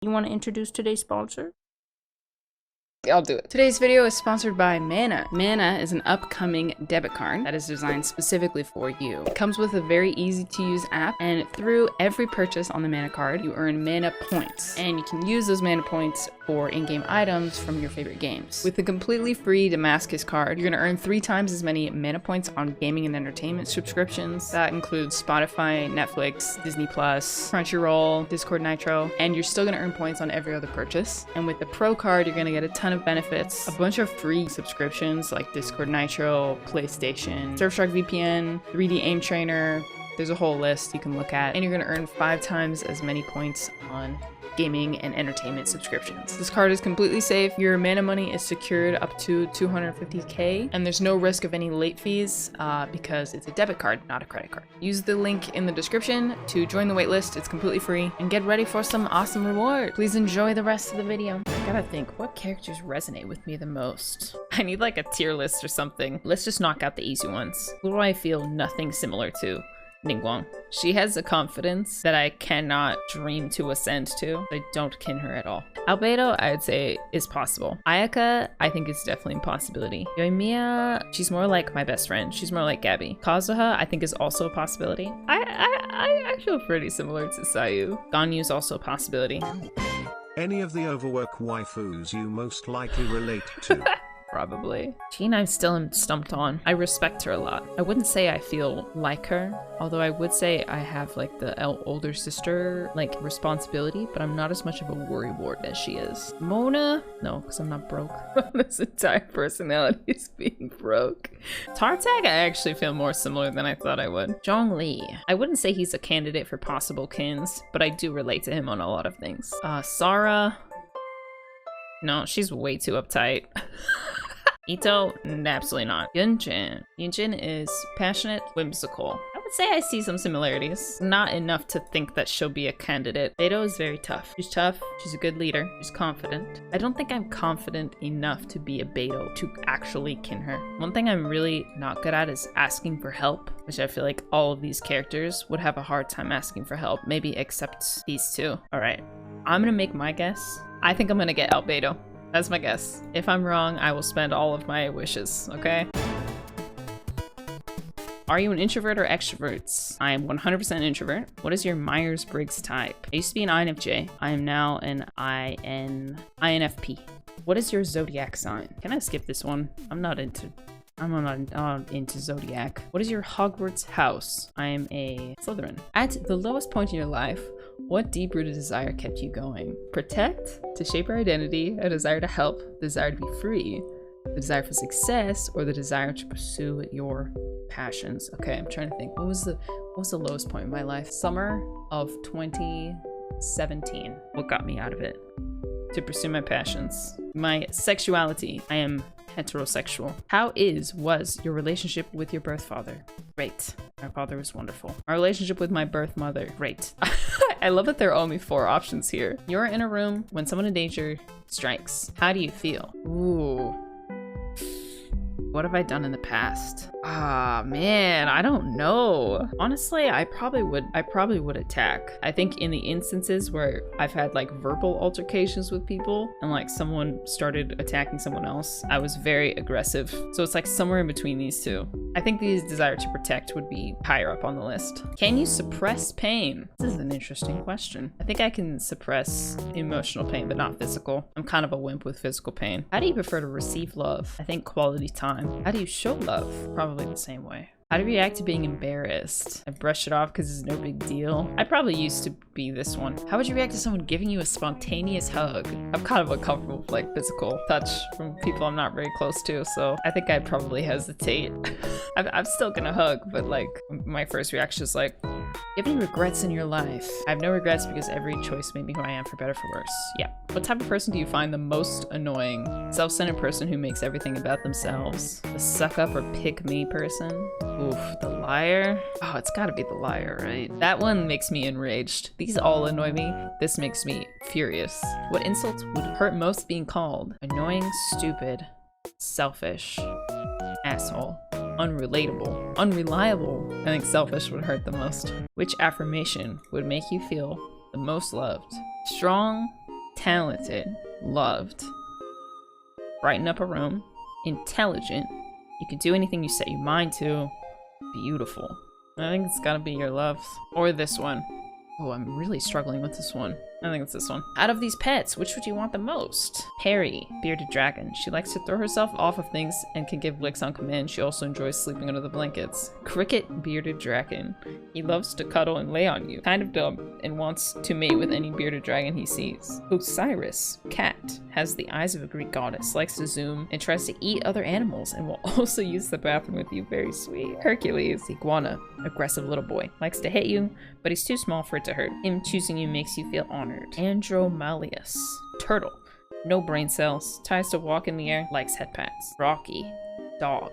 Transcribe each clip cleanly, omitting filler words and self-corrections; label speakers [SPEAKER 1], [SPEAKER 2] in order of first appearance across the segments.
[SPEAKER 1] you want to introduce today's sponsor?
[SPEAKER 2] I'll do it. Today's video is sponsored by Mana. Mana is an upcoming debit card that is designed specifically for you. It comes with a very easy to use app, and through every purchase on the Mana card, you earn Mana points. And you can use those Mana points for in-game items from your favorite games. With the completely free Damascus card, you're gonna earn 3 times as many Mana points on gaming and entertainment subscriptions. That includes Spotify, Netflix, Disney+, Crunchyroll, Discord Nitro, and you're still gonna earn points on every other purchase. And with the Pro card, you're gonna get a ton of benefits, a bunch of free subscriptions like Discord Nitro, PlayStation, Surfshark VPN, 3D Aim Trainer. There's a whole list you can look at, and you're gonna earn 5 times as many points on gaming and entertainment subscriptions. This card is completely safe. Your Mana money is secured up to 250k, and there's no risk of any late fees because it's a debit card, not a credit card. Use the link in the description to join the waitlist. It's completely free, and get ready for some awesome reward. Please enjoy the rest of the video. I gotta think, what characters resonate with me the most? I need like a tier list or something. Let's just knock out the easy ones. Who do I feel nothing similar to? Ningguang. She has a confidence that I cannot dream to ascend to. I don't kin her at all. Albedo, I would say, is possible. Ayaka, I think is definitely a possibility. Yoimiya, she's more like my best friend. She's more like Gabby. Kazuha, I think is also a possibility. I feel pretty similar to Sayu. Ganyu's also a possibility.
[SPEAKER 3] Any of the overwork waifus you most likely relate to?
[SPEAKER 2] Probably. Jean, I'm still stumped on. I respect her a lot. I wouldn't say I feel like her, although I would say I have like the older sister like responsibility, but I'm not as much of a worrywart as she is. Mona? No, because I'm not broke. This entire personality is being broke. Tartag, I actually feel more similar than I thought I would. Zhongli. I wouldn't say he's a candidate for possible kins, but I do relate to him on a lot of things. Sarah. No, she's way too uptight. Ito? Absolutely not. Genshin. Genshin is passionate, whimsical. I would say I see some similarities. Not enough to think that she'll be a candidate. Beidou is very tough. She's tough, she's a good leader, she's confident. I don't think I'm confident enough to be a Beidou to actually kin her. One thing I'm really not good at is asking for help, which I feel like all of these characters would have a hard time asking for help, maybe except these two. Alright, I'm gonna make my guess. I think I'm gonna get Albedo. That's my guess. If I'm wrong, I will spend all of my wishes, okay? Are you an introvert or extrovert? I am 100% introvert. What is your Myers-Briggs type? I used to be an INFJ. I am now an INFP. What is your zodiac sign? Can I skip this one? I'm not into zodiac. What is your Hogwarts house? I am a Slytherin. At the lowest point in your life, what deep-rooted desire kept you going? Protect, to shape your identity, a desire to help, the desire to be free, the desire for success, or the desire to pursue your passions. Okay, I'm trying to think. What was the lowest point in my life? Summer of 2017. What got me out of it? To pursue my passions. My sexuality. I am heterosexual. How was your relationship with your birth father? Great. My father was wonderful. My relationship with my birth mother? Great. I love that there are only 4 options here. You're in a room when someone in danger strikes. How do you feel? Ooh. What have I done in the past? Ah, man, I don't know. Honestly, I probably would attack. I think in the instances where I've had like verbal altercations with people and like someone started attacking someone else, I was very aggressive. So it's like somewhere in between these two. I think the desire to protect would be higher up on the list. Can you suppress pain? This is an interesting question. I think I can suppress emotional pain, but not physical. I'm kind of a wimp with physical pain. How do you prefer to receive love? I think quality time. How do you show love? Probably the same way. How do you react to being embarrassed? I brush it off because it's no big deal. I probably used to be this one. How would you react to someone giving you a spontaneous hug? I'm kind of uncomfortable with like physical touch from people I'm not very close to, so I think I'd probably hesitate. I'm still gonna hug, but like my first reaction is like, you have any regrets in your life? I have no regrets because every choice made me who I am, for better or for worse. Yeah. What type of person do you find the most annoying? Self-centered person who makes everything about themselves. The suck-up or pick-me person. Oof, the liar. Oh, it's gotta be the liar, right? That one makes me enraged. These all annoy me. This makes me furious. What insults would hurt most being called? Annoying, stupid, selfish, asshole, unrelatable, unreliable. I think selfish would hurt the most. Which affirmation would make you feel the most loved? Strong, talented, loved, brighten up a room, intelligent, you can do anything you set your mind to, beautiful. I think it's gotta be your loves. Or this one. Oh, I'm really struggling with this one. I think it's this one. Out of these pets, which would you want the most? Perry, bearded dragon. She likes to throw herself off of things and can give licks on command. She also enjoys sleeping under the blankets. Cricket, bearded dragon. He loves to cuddle and lay on you. Kind of dumb and wants to mate with any bearded dragon he sees. Osiris, cat. Has the eyes of a Greek goddess. Likes to zoom and tries to eat other animals and will also use the bathroom with you. Very sweet. Hercules, iguana. Aggressive little boy. Likes to hit you, but he's too small for it to hurt. Him choosing you makes you feel honored. Andromalius, turtle. No brain cells. Tries to walk in the air. Likes head pats. Rocky, dog.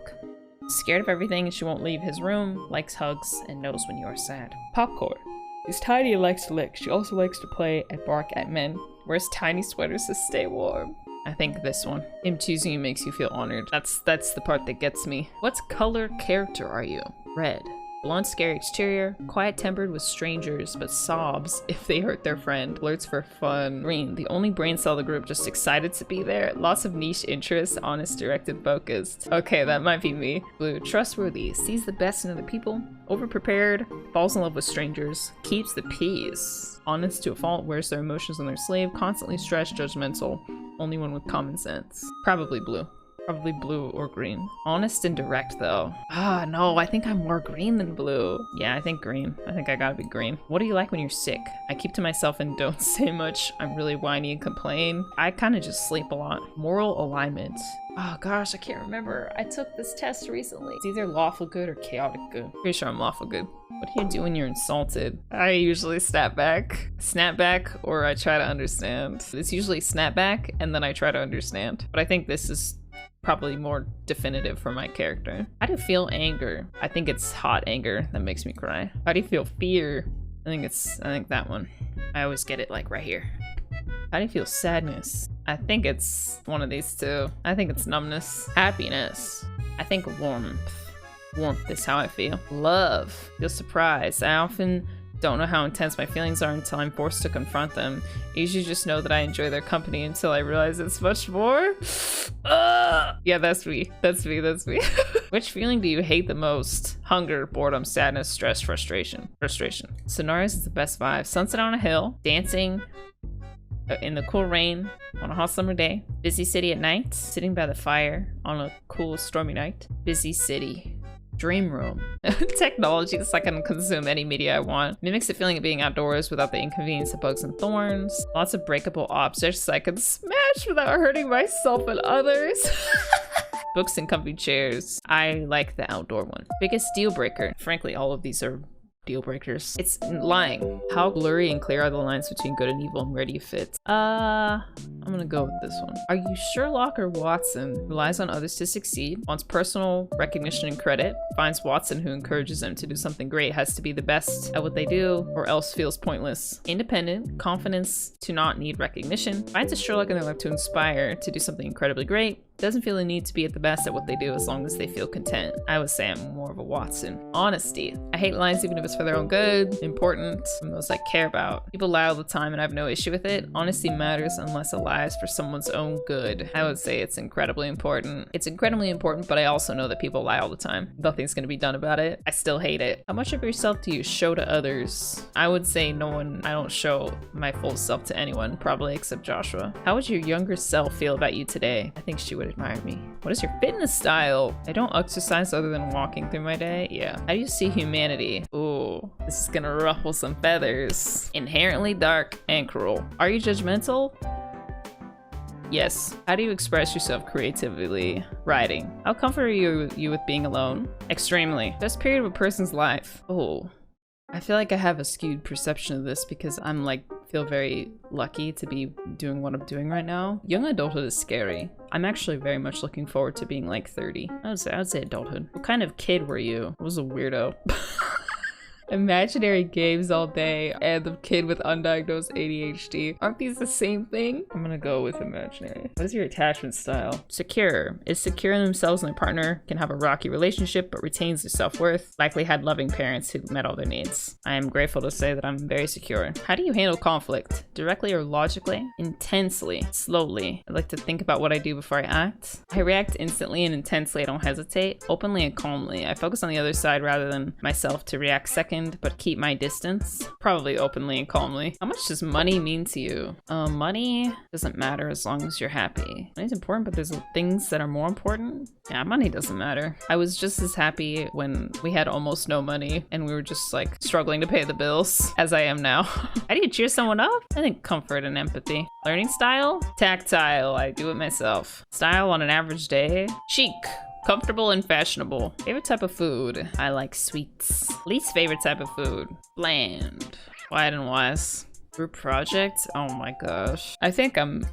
[SPEAKER 2] Scared of everything and she won't leave his room. Likes hugs and knows when you are sad. Popcorn. She's tiny and likes to lick. She also likes to play and bark at men. Wears tiny sweaters to stay warm. I think this one. Him choosing you makes you feel honored. That's the part that gets me. What color character are you? Red. Blunt, scary exterior, quiet-tempered with strangers, but sobs if they hurt their friend. Flirts for fun. Green, the only brain cell of the group, just excited to be there. Lots of niche interests, honest, directed, focused. Okay, that might be me. Blue, trustworthy, sees the best in other people, overprepared, falls in love with strangers, keeps the peace. Honest to a fault, wears their emotions on their sleeve, constantly stressed, judgmental, only one with common sense. Probably blue. Probably blue or green. Honest and direct though. Ah, no, I think I'm more green than blue. Yeah, I think green. I think I gotta be green. What do you like when you're sick? I keep to myself and don't say much. I'm really whiny and complain. I kind of just sleep a lot. Moral alignment. Oh gosh, I can't remember. I took this test recently. It's either lawful good or chaotic good. Pretty sure I'm lawful good. What do you do when you're insulted? I usually snap back. Snap back or I try to understand. It's usually snap back and then I try to understand. But I think this is probably more definitive for my character. How do you feel anger? I think it's hot anger that makes me cry. How do you feel fear? I think that one. I always get it like right here. How do you feel sadness? I think it's one of these two. I think it's numbness. Happiness. I think warmth. Warmth is how I feel. Love. Feel surprised. I often don't know how intense my feelings are until I'm forced to confront them. I usually just know that I enjoy their company until I realize it's much more. Yeah, that's me. That's me. That's me. Which feeling do you hate the most? Hunger, boredom, sadness, stress, frustration. Frustration. Sonoris is the best vibe. Sunset on a hill, dancing in the cool rain on a hot summer day. Busy city at night, sitting by the fire on a cool stormy night. Busy city. Dream room. Technology so I can consume any media I want. Mimics the feeling of being outdoors without the inconvenience of bugs and thorns. Lots of breakable objects so I can smash without hurting myself and others. Books and comfy chairs. I like the outdoor one. Biggest deal breaker. Frankly, all of these are deal breakers. It's lying. How blurry and clear are the lines between good and evil and where do you fit? I'm gonna go with this one. Are you Sherlock or Watson? Relies on others to succeed, wants personal recognition and credit, finds Watson who encourages them to do something great, has to be the best at what they do or else feels pointless. Independent, confidence to not need recognition, finds a Sherlock in their life to inspire to do something incredibly great, doesn't feel the need to be at the best at what they do as long as they feel content. I would say I'm more of a Watson. Honesty. I hate lies even if it's for their own good, important, and those I care about. People lie all the time and I have no issue with it. Honesty matters unless it lies for someone's own good. I would say it's incredibly important. It's incredibly important, but I also know that people lie all the time. Nothing's gonna be done about it. I still hate it. How much of yourself do you show to others? I would say no one. I don't show my full self to anyone, probably except Joshua. How would your younger self feel about you today? I think she would admire me. What is your fitness style? I don't exercise other than walking through my day. Yeah. How do you see humanity? Ooh, this is gonna ruffle some feathers. Inherently dark and cruel. Are you judgmental? Yes. How do you express yourself creatively? Writing. How comfortable are you with being alone? Extremely. Best period of a person's life. Oh. I feel like I have a skewed perception of this because I'm like, feel very lucky to be doing what I'm doing right now. Young adulthood is scary. I'm actually very much looking forward to being like 30. I would say adulthood. What kind of kid were you? I was a weirdo. Imaginary games all day and the kid with undiagnosed ADHD. Aren't these the same thing? I'm gonna go with imaginary. What is your attachment style? Secure. Is secure in themselves and their partner, can have a rocky relationship but retains their self-worth. Likely had loving parents who met all their needs. I am grateful to say that I'm very secure. How do you handle conflict? Directly or logically? Intensely. Slowly. I like to think about what I do before I act. I react instantly and intensely. I don't hesitate. Openly and calmly. I focus on the other side rather than myself to react second, but keep my distance. Probably openly and calmly. How much does money mean to you? Money doesn't matter as long as you're happy. Money's important, but there's things that are more important. Yeah, money doesn't matter. I was just as happy when we had almost no money and we were just like struggling to pay the bills as I am now. How do you cheer someone up? I think comfort and empathy. Learning style? Tactile. I do it myself. Style on an average day? Chic. Comfortable and fashionable. Favorite type of food? I like sweets. Least favorite type of food? Bland. Quiet and wise. Group project? Oh my gosh. I think I'm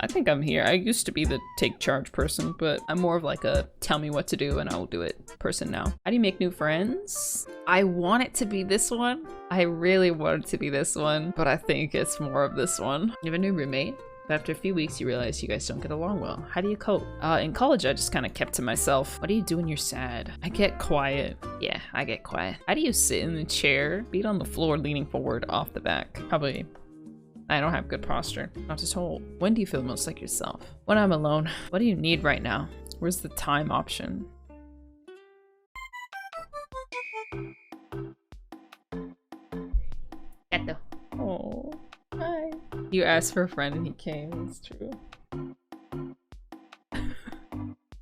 [SPEAKER 2] here. I used to be the take charge person, but I'm more of like a tell me what to do and I will do it person now. How do you make new friends? I want it to be this one. I really want it to be this one, but I think it's more of this one. You have a new roommate? But after a few weeks, you realize you guys don't get along well. How do you cope? In college, I just kind of kept to myself. What do you do when you're sad? I get quiet. Yeah, I get quiet. How do you sit in the chair? Feet on the floor, leaning forward, off the back. Probably, I don't have good posture. Not to told. When do you feel most like yourself? When I'm alone. What do you need right now? Where's the time option? Gato. Oh, hi. You asked for a friend and he came. It's true.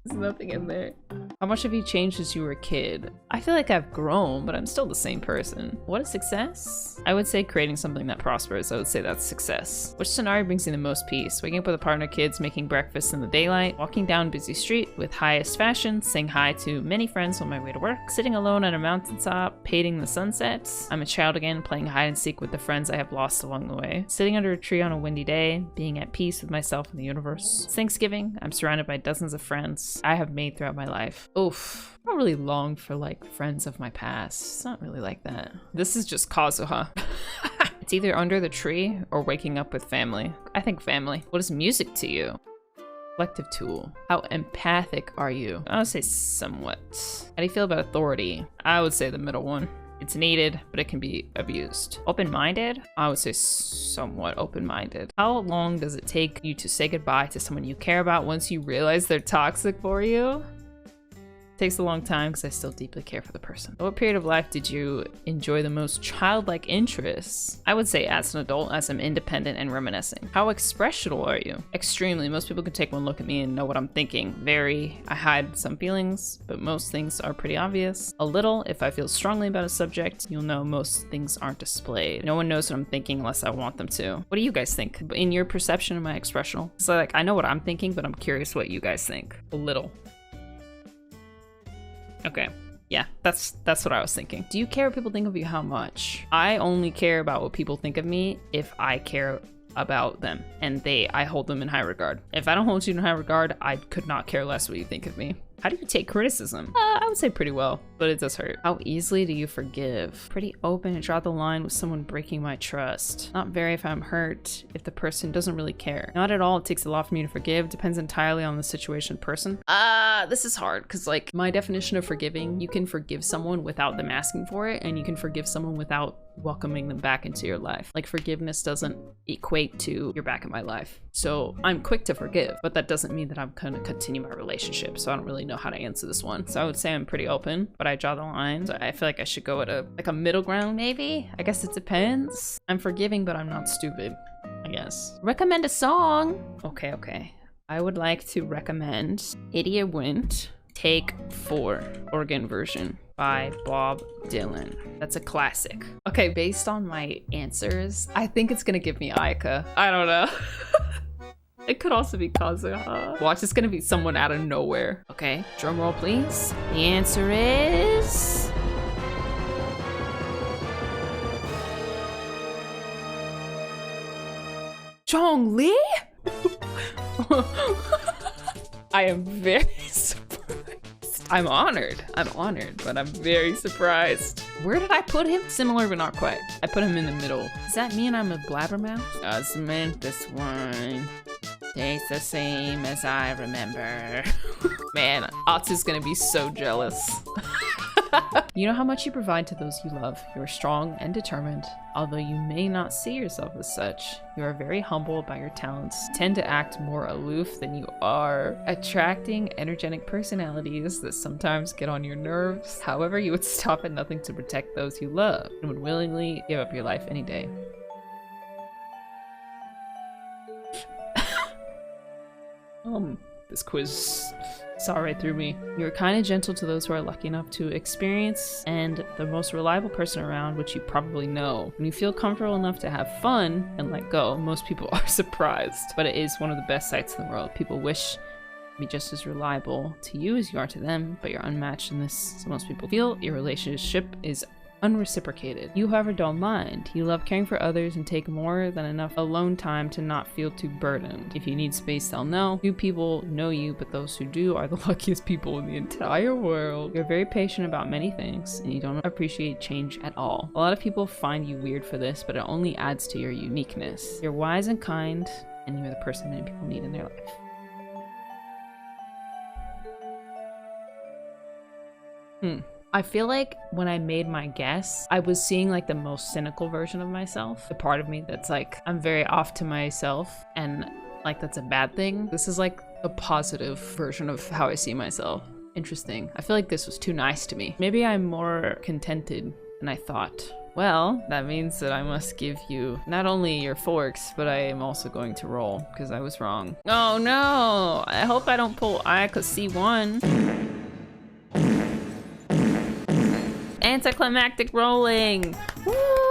[SPEAKER 2] There's nothing in there. How much have you changed since you were a kid? I feel like I've grown, but I'm still the same person. What is success? I would say creating something that prospers. I would say that's success. Which scenario brings you the most peace? Waking up with a partner, kids, making breakfast in the daylight, walking down a busy street with highest fashion, saying hi to many friends on my way to work, sitting alone on a mountaintop, painting the sunsets. I'm a child again, playing hide and seek with the friends I have lost along the way. Sitting under a tree on a windy day, being at peace with myself and the universe. It's Thanksgiving. I'm surrounded by dozens of friends I have made throughout my life. Oof. I don't really long for like friends of my past. It's not really like that. This is just Kazuha. It's either under the tree or waking up with family. I think family. What is music to you? Reflective tool. How empathic are you? I would say somewhat. How do you feel about authority? I would say the middle one. It's needed, but it can be abused. Open-minded? I would say somewhat open-minded. How long does it take you to say goodbye to someone you care about once you realize they're toxic for you? Takes a long time because I still deeply care for the person. What period of life did you enjoy the most childlike interests? I would say as an adult, as I'm independent and reminiscing. How expressional are you? Extremely. Most people can take one look at me and know what I'm thinking. Very. I hide some feelings, but most things are pretty obvious. A little. If I feel strongly about a subject, you'll know most things aren't displayed. No one knows what I'm thinking unless I want them to. What do you guys think? In your perception, am I expressional? So like, I know what I'm thinking, but I'm curious what you guys think. A little. Okay. Yeah, that's what I was thinking. Do you care what people think of you? How much? I only care about what people think of me if I care about them and I hold them in high regard. If I don't hold you in high regard, I could not care less what you think of me. How do you take criticism? I would say pretty well, but it does hurt. How easily do you forgive? Pretty open and draw the line with someone breaking my trust. Not very if I'm hurt, if the person doesn't really care. Not at all. It takes a lot for me to forgive. Depends entirely on the situation, person. This is hard because like my definition of forgiving, you can forgive someone without them asking for it, and you can forgive someone without welcoming them back into your life. Like forgiveness doesn't equate to you're back in my life. So I'm quick to forgive, but that doesn't mean that I'm gonna continue my relationship. So I don't really know how to answer this one. So I would say I'm pretty open, but I draw the lines. I feel like I should go at a middle ground maybe. I guess it depends. I'm forgiving, but I'm not stupid, I guess. Recommend a song. Okay. I would like to recommend Idiot Wint Take 4 organ version by Bob Dylan. That's a classic. Okay, based on my answers, I think it's gonna give me Aika. I don't know. It could also be Kazuha. Watch, it's gonna be someone out of nowhere. Okay, drum roll please. The answer is... Zhongli? I am very surprised. I'm honored, but I'm very surprised. Where did I put him? Similar, but not quite. I put him in the middle. Does that mean I'm a blabbermouth? Osmond, this one tastes the same as I remember. Man, Otz is gonna be so jealous. You know how much you provide to those you love. You are strong and determined. Although you may not see yourself as such, you are very humble about your talents. You tend to act more aloof than you are, attracting energetic personalities that sometimes get on your nerves. However, you would stop at nothing to protect those you love and would willingly give up your life any day. This quiz saw right through me. You are kind and gentle to those who are lucky enough to experience, and the most reliable person around, which you probably know. When you feel comfortable enough to have fun and let go, most people are surprised, but it is one of the best sights in the world. People wish to be just as reliable to you as you are to them, but you're unmatched in this, so most people feel your relationship is unreciprocated. You, however, don't mind. You love caring for others and take more than enough alone time to not feel too burdened. If you need space, they'll know. Few people know you, but those who do are the luckiest people in the entire world. You're very patient about many things, and you don't appreciate change at all. A lot of people find you weird for this, but it only adds to your uniqueness. You're wise and kind, and you're the person many people need in their life. I feel like when I made my guess, I was seeing like the most cynical version of myself. The part of me that's like, I'm very off to myself and like that's a bad thing. This is like a positive version of how I see myself. Interesting. I feel like this was too nice to me. Maybe I'm more contented than I thought. Well, that means that I must give you not only your forks, but I am also going to roll because I was wrong. Oh no! I hope I don't pull C1. Anticlimactic rolling! Woo!